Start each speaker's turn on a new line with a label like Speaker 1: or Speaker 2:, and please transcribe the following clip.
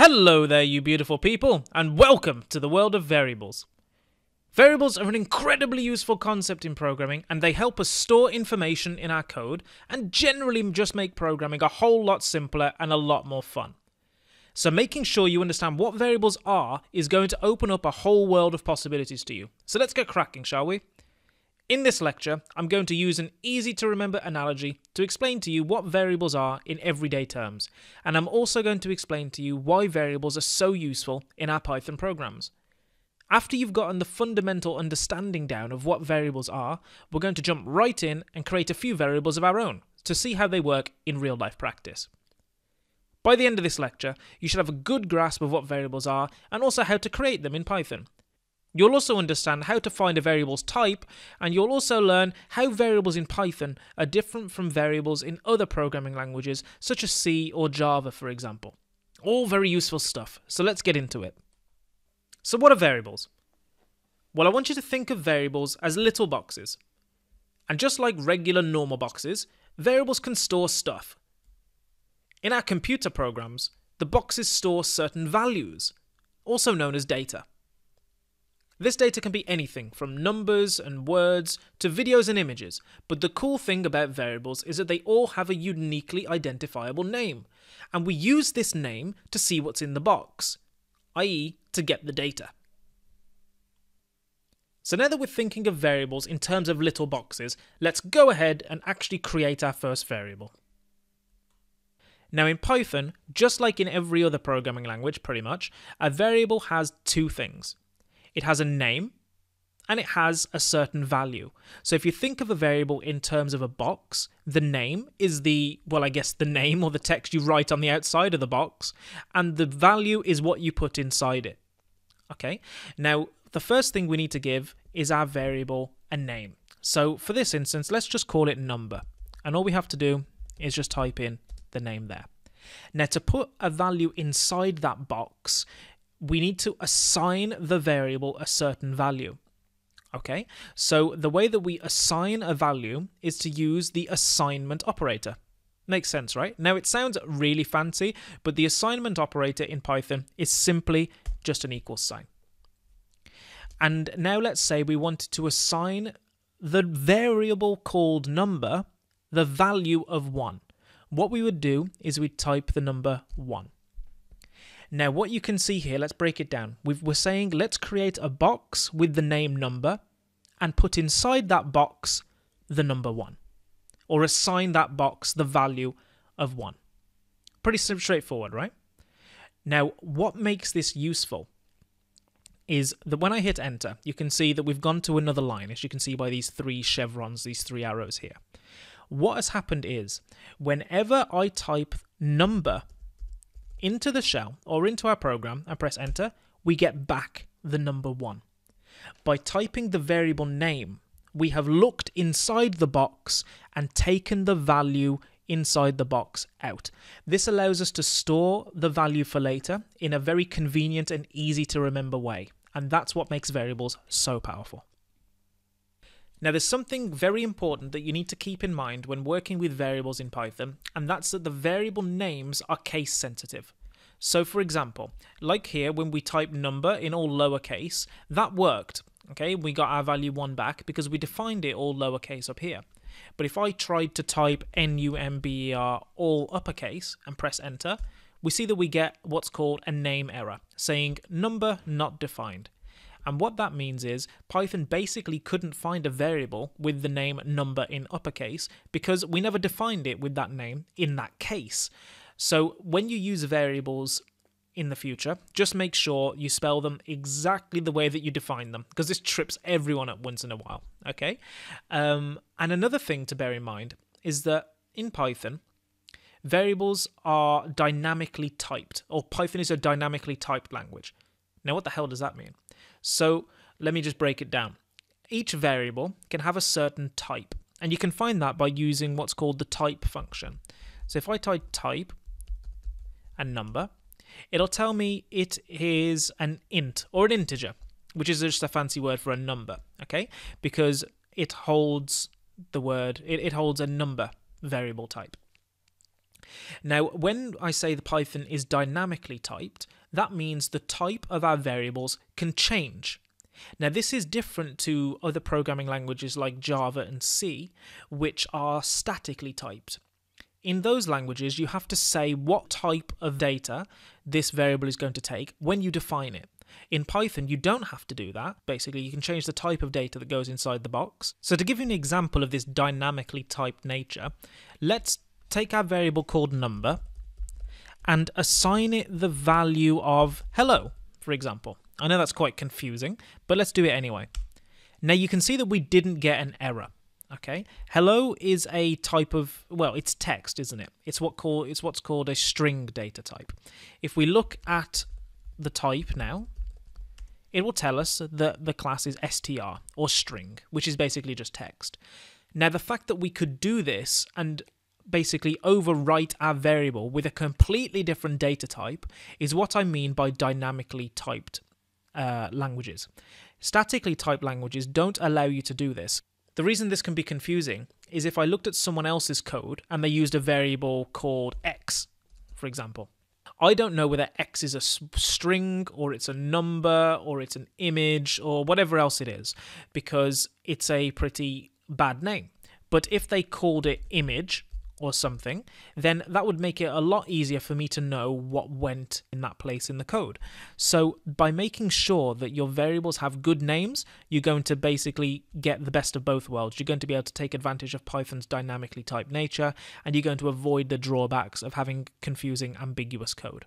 Speaker 1: Hello there, you beautiful people, and welcome to the world of variables. Variables are an incredibly useful concept in programming, and they help us store information in our code and generally just make programming a whole lot simpler and a lot more fun. So making sure you understand what variables are is going to open up a whole world of possibilities to you. So let's get cracking, shall we? In this lecture, I'm going to use an easy-to-remember analogy to explain to you what variables are in everyday terms, and I'm also going to explain to you why variables are so useful in our Python programs. After you've gotten the fundamental understanding down of what variables are, we're going to jump right in and create a few variables of our own to see how they work in real-life practice. By the end of this lecture, you should have a good grasp of what variables are and also how to create them in Python. You'll also understand how to find a variable's type, and you'll also learn how variables in Python are different from variables in other programming languages such as C or Java, for example. All very useful stuff, so let's get into it. So what are variables? Well, I want you to think of variables as little boxes. And just like regular normal boxes, variables can store stuff. In our computer programs, the boxes store certain values, also known as data. This data can be anything from numbers and words to videos and images, but the cool thing about variables is that they all have a uniquely identifiable name, and we use this name to see what's in the box, i.e. to get the data. So now that we're thinking of variables in terms of little boxes, let's go ahead and actually create our first variable. Now in Python, just like in every other programming language pretty much, a variable has two things. It has a name, and it has a certain value. So if you think of a variable in terms of a box, the name is the name or the text you write on the outside of the box, and the value is what you put inside it. Okay, now the first thing we need to give is our variable a name. So for this instance, let's just call it number, and all we have to do is just type in the name there. Now to put a value inside that box, we need to assign the variable a certain value. Okay, so the way that we assign a value is to use the assignment operator. Makes sense, right? Now it sounds really fancy, but the assignment operator in Python is simply just an equals sign. And now let's say we wanted to assign the variable called number the value of 1. What we would do is we'd type the number 1. Now what you can see here, let's break it down. We're saying let's create a box with the name number and put inside that box the number 1. Or assign that box the value of 1. Pretty straightforward, right? Now what makes this useful is that when I hit enter, you can see that we've gone to another line, as you can see by these 3 chevrons, these 3 arrows here. What has happened is, whenever I type number into the shell or into our program and press enter, we get back the number 1. By typing the variable name, we have looked inside the box and taken the value inside the box out. This allows us to store the value for later in a very convenient and easy to remember way, and that's what makes variables so powerful. Now there's something very important that you need to keep in mind when working with variables in Python, and that's that the variable names are case sensitive. So for example, like here when we type number in all lowercase, that worked. Okay, we got our value 1 back because we defined it all lowercase up here. But if I tried to type number all uppercase and press enter, we see that we get what's called a name error, saying number not defined. And what that means is Python basically couldn't find a variable with the name number in uppercase because we never defined it with that name in that case. So when you use variables in the future, just make sure you spell them exactly the way that you define them, because this trips everyone up once in a while. Okay. And another thing to bear in mind is that in Python, variables are dynamically typed, or Python is a dynamically typed language. Now, what the hell does that mean? So let me just break it down. Each variable can have a certain type, and you can find that by using what's called the type function. So if I type type and number, it'll tell me it is an int or an integer, which is just a fancy word for a number, okay? Because it holds the word, it holds a number variable type. Now, when I say the Python is dynamically typed, that means the type of our variables can change. Now, this is different to other programming languages like Java and C, which are statically typed. In those languages, you have to say what type of data this variable is going to take when you define it. In Python, you don't have to do that. Basically, you can change the type of data that goes inside the box. So to give you an example of this dynamically typed nature, let's take our variable called number and assign it the value of hello, for example. I know that's quite confusing, but let's do it anyway. Now you can see that we didn't get an error. Okay, hello is a type of, well, it's text, isn't it? It's what's called a string data type. If we look at the type now, it will tell us that the class is str, or string, which is basically just text. Now, the fact that we could do this and basically overwrite our variable with a completely different data type is what I mean by dynamically typed languages. Statically typed languages don't allow you to do this. The reason this can be confusing is if I looked at someone else's code and they used a variable called x, for example. I don't know whether x is a string or it's a number or it's an image or whatever else it is, because it's a pretty bad name. But if they called it image or something, then that would make it a lot easier for me to know what went in that place in the code. So by making sure that your variables have good names, you're going to basically get the best of both worlds. You're going to be able to take advantage of Python's dynamically typed nature, and you're going to avoid the drawbacks of having confusing, ambiguous code.